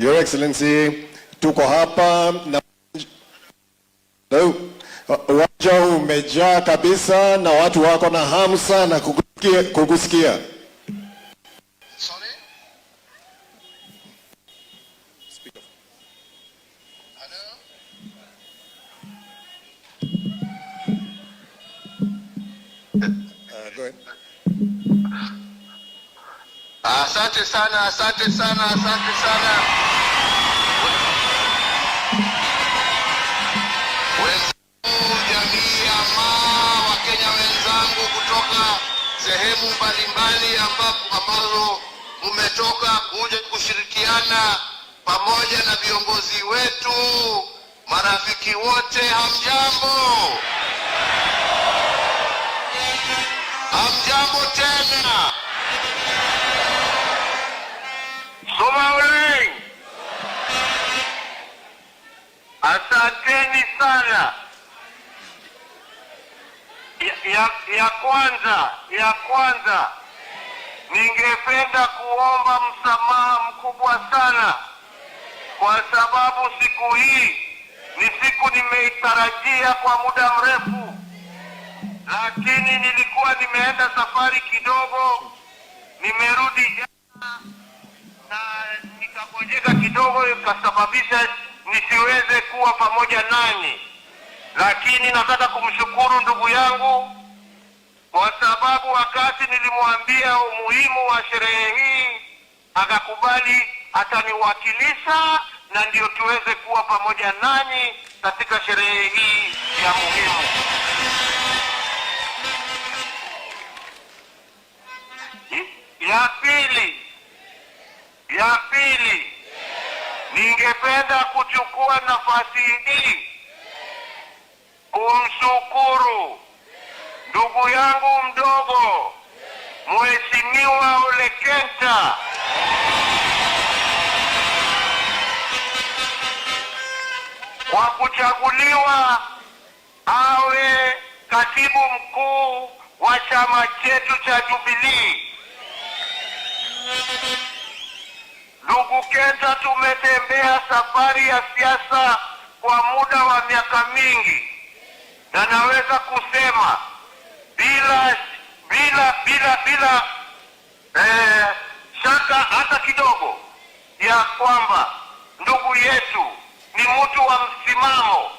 Your Excellency, tuko hapa na uwanja umejaa kabisa na watu wako na hamu sana kukusikia. Sorry? Speaker. Hello? Go ahead. Asante sana, asante sana, asante sana. Wenzangu, jamii ya Wakenya wenzangu kutoka sehemu mbalimbali ambazo mmetoka kuja kushirikiana pamoja na viongozi wetu, marafiki wote, hamjambo? Hamjambo tena? Somaling, asanteni sana. Ya kwanza ningependa kuomba msamaha mkubwa sana, kwa sababu siku hii ni siku nimeitarajia kwa muda mrefu, lakini nilikuwa nimeenda safari kidogo, nimerudi jana na nikangojeka kidogo, ikasababisha nisiweze kuwa pamoja nanyi. Lakini nataka kumshukuru ndugu yangu kwa sababu wakati nilimwambia umuhimu wa sherehe hii akakubali ataniwakilisha, na ndio tuweze kuwa pamoja nanyi katika sherehe hii ya muhimu. Ya pili, ningependa kuchukua nafasi hii kumshukuru ndugu yangu mdogo Mheshimiwa Ole Kenta kwa kuchaguliwa awe katibu mkuu wa chama chetu cha Jubilee. Ndugu Kenta, tumetembea safari ya siasa kwa muda wa miaka mingi, na naweza kusema bila shaka hata kidogo ya kwamba ndugu yetu ni mtu wa msimamo,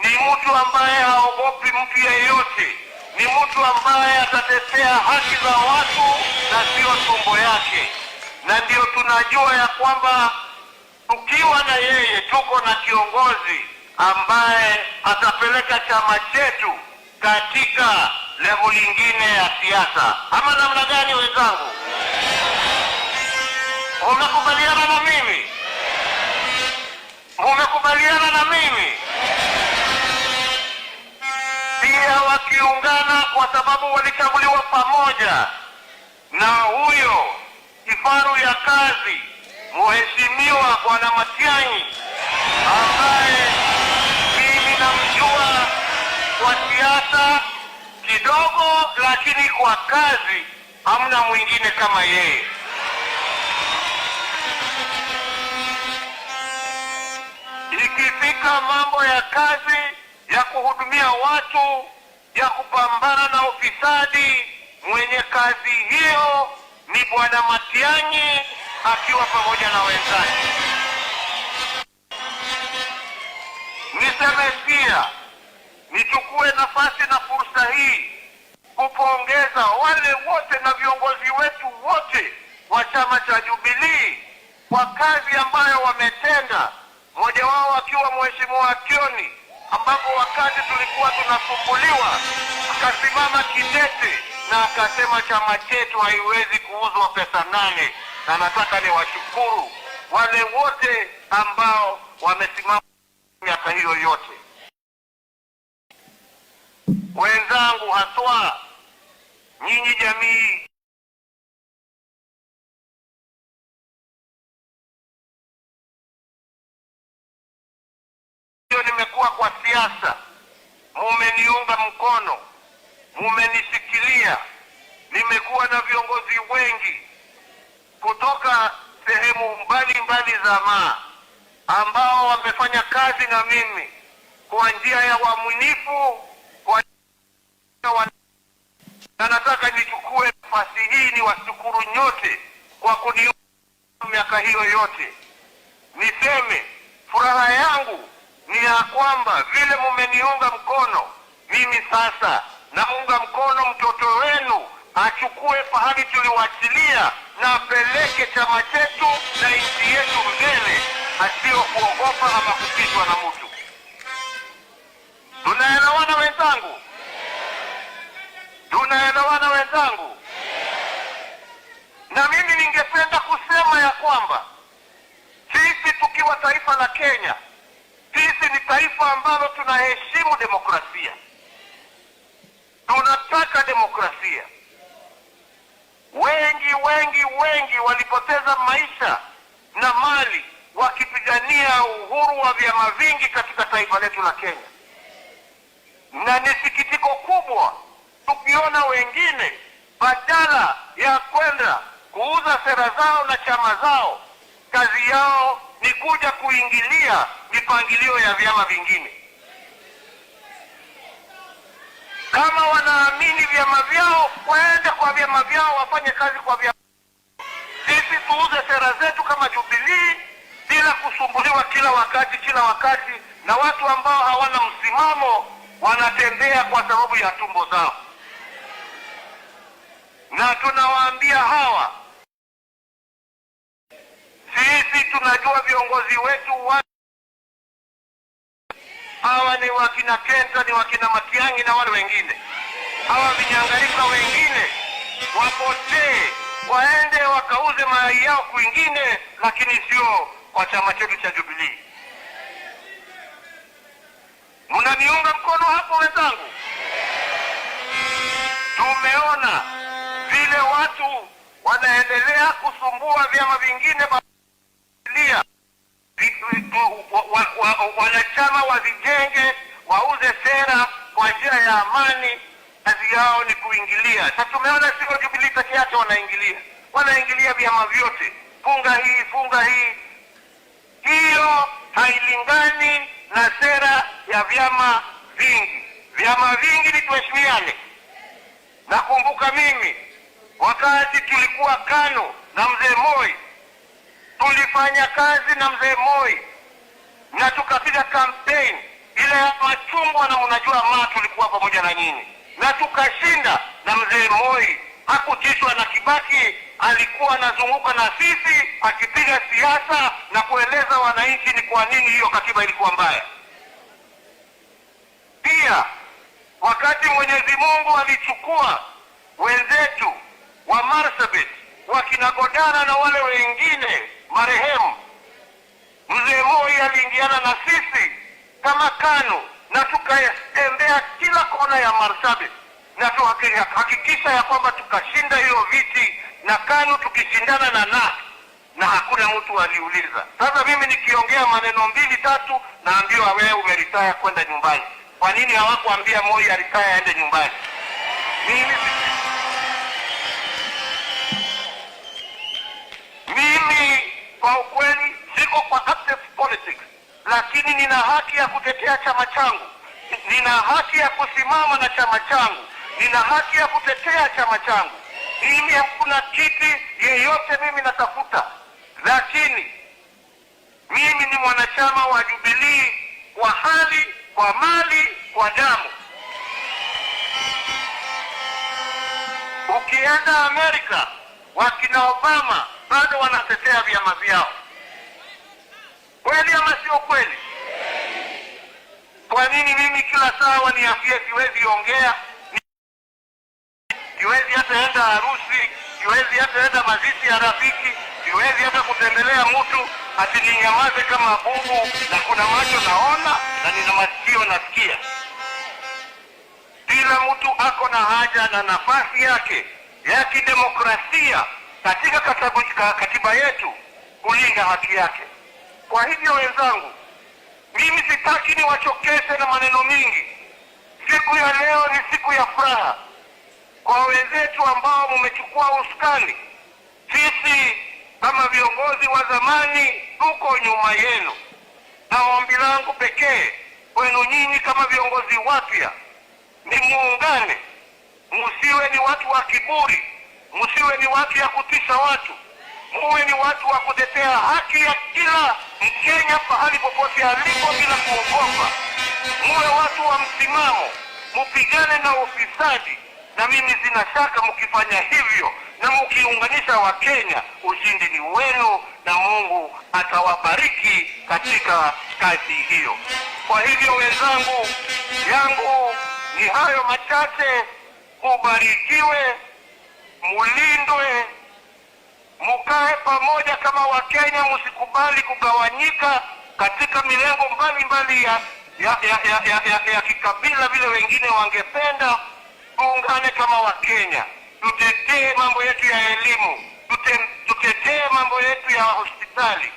ni mtu ambaye haogopi mtu yeyote, ni mtu ambaye atatetea haki za watu na sio tumbo yake. Na ndio tunajua ya kwamba tukiwa na yeye tuko na kiongozi ambaye atapeleka chama chetu katika level nyingine ya siasa. Ama namna gani wenzangu? Mmekubaliana na mimi? Mmekubaliana na mimi? Pia wakiungana, kwa sababu walichaguliwa pamoja na huyo kifaru ya kazi Mheshimiwa Bwana Matiang'i, ambaye mimi namjua kwa siasa kidogo, lakini kwa kazi hamna mwingine kama yeye. Ikifika mambo ya kazi ya kuhudumia watu, ya kupambana na ufisadi, mwenye kazi hiyo ni Bwana Matiang'i akiwa pamoja na wenzake. Niseme pia, nichukue nafasi na fursa hii kupongeza wale wote na viongozi wetu wote wa chama cha Jubilee kwa kazi ambayo wametenda, mmoja wao akiwa Mheshimiwa Kioni, ambapo wakati tulikuwa tunasumbuliwa akasimama kidete na akasema chama chetu haiwezi kuuzwa pesa 8. Na nataka niwashukuru wale wote ambao wamesimama miaka hiyo yote. Wenzangu, haswa nyinyi jamii hiyo, nimekuwa kwa siasa, mumeniunga mkono, mumenisikilia. Nimekuwa na viongozi wengi kutoka sehemu mbalimbali za ambao wamefanya kazi na mimi kwa njia ya uaminifu, na nataka nichukue nafasi hii niwashukuru nyote kwa kuniunga miaka hiyo yote. Niseme furaha yangu ni ya kwamba vile mumeniunga mkono, mimi sasa naunga mkono mtoto wenu achukue pahali tuliwachilia na apeleke chama chetu na nchi yetu mbele, asio kuogopa ama kupitwa na mtu. Tunaelewana wenzangu? Tunaelewana wenzangu? Na mimi ningependa kusema ya kwamba sisi tukiwa taifa la Kenya, sisi ni taifa ambalo tunaheshimu demokrasia. Tunataka demokrasia. Wengi walipoteza maisha na mali wakipigania uhuru wa vyama vingi katika taifa letu la Kenya. Na ni sikitiko kubwa tukiona wengine badala ya kwenda kuuza sera zao na chama zao, kazi yao ni kuja kuingilia mipangilio ya vyama vingine. Kama wanaamini vyama vyao, waende kwa vyama vyao, wafanye kazi kwa vyama. Sisi tuuze sera zetu kama Jubilee bila kusumbuliwa kila wakati na watu ambao hawana msimamo, wanatembea kwa sababu ya tumbo zao. Na tunawaambia hawa, sisi tunajua viongozi wetu hawa ni wakina Kenta, ni wakina Matiang'i na wale wengine. Hawa vinyangarika wengine wapotee, waende wakauze mayai yao kwingine, lakini sio kwa chama chetu cha Jubilee. Mnaniunga mkono hapo wenzangu? Tumeona vile watu wanaendelea kusumbua vyama vingine wanachama wazijenge, wauze sera kwa njia ya amani. Kazi yao ni kuingilia. Sasa tumeona sio Jubilee peke yake wanaingilia vyama vyote, funga hii. Hiyo hailingani na sera ya vyama vingi. Vyama vingi ni tuheshimiane. Nakumbuka mimi wakati tulikuwa KANU na mzee Moi, tulifanya kazi na mzee Moi na tukapiga campaign ile ya machungwa, na mnajua tulikuwa pamoja na nyinyi, na tukashinda. Na mzee Moi hakutishwa na Kibaki, alikuwa anazunguka na sisi akipiga siasa na kueleza wananchi ni kwa nini hiyo katiba ilikuwa mbaya. Pia wakati Mwenyezi Mungu alichukua wenzetu wa Marsabit, wakina Godana na wale wengine marehemu, mzee Moi aliingiana na sisi kama KANU na tukatembea kila kona ya Marsabit na tuhakikisha ya kwamba tukashinda hiyo viti, na KANU tukishindana na hakuna mtu aliuliza. Sasa mimi nikiongea maneno 2-3 naambiwa wewe umeritaya kwenda nyumbani. Kwa nini hawakuambia Moi aritaya aende nyumbani? Mimi kwa ukweli siko kwa active politics, lakini nina haki ya kutetea chama changu, nina haki ya kusimama na chama changu, nina haki ya kutetea chama changu. Mimi hakuna kiti yeyote mimi natafuta, lakini mimi ni mwanachama wa Jubilee kwa hali, kwa mali, kwa damu. Ukienda Amerika, wakina Obama bado wanatetea vyama vyao. Kweli ama sio kweli? Kwa nini mimi kila saa waniambie siwezi ongea, siwezi hata enda harusi, siwezi hata enda mazishi ya rafiki, siwezi hata kutembelea mtu, ati ninyamaze kama bubu, na kuna macho naona na nina masikio nasikia? Kila mtu ako na haja na nafasi yake ya kidemokrasia katika katiba yetu kulinda haki yake. Kwa hivyo wenzangu, mimi sitaki niwachokeshe na maneno mingi. Siku ya leo ni siku ya furaha kwa wenzetu ambao mmechukua usukani. Sisi kama viongozi wa zamani tuko nyuma yenu, na ombi langu pekee kwenu nyinyi kama viongozi wapya ni muungane, msiwe ni watu wa kiburi, msiwe ni watu ya kutisha watu, muwe ni watu wa kutetea haki ya kila Mkenya pahali popote alipo bila kuogopa. Muwe watu wa msimamo, mupigane na ufisadi, na mimi sina shaka mkifanya hivyo na mkiunganisha Wakenya, ushindi ni wenu na Mungu atawabariki katika kazi hiyo. Kwa hivyo wenzangu, yangu ni hayo machache. Mubarikiwe, mulindwe, mukae pamoja kama Wakenya, msikubali kugawanyika katika milengo mbalimbali ya kikabila vile wengine wangependa. Tuungane kama Wakenya, tutetee mambo yetu ya elimu, tutetee mambo yetu ya hospitali,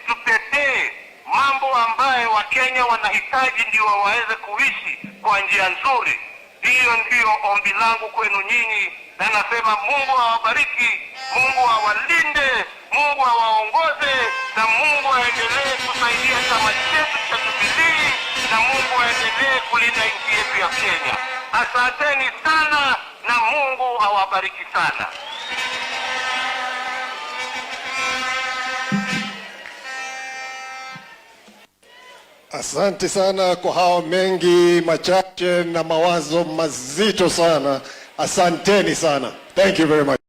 tutetee mambo ambayo Wakenya wanahitaji ndio waweze kuishi kwa njia nzuri. Hiyo ndiyo ombi langu kwenu nyinyi, na nasema Mungu awabariki, Mungu awalinde, Mungu awaongoze, na Mungu aendelee kusaidia chama chetu cha Jubilee, na Mungu aendelee kulinda nchi yetu ya Kenya. Asanteni sana na Mungu awabariki sana. Asante sana kwa hao mengi machache na mawazo mazito sana. Asanteni sana. Thank you very much.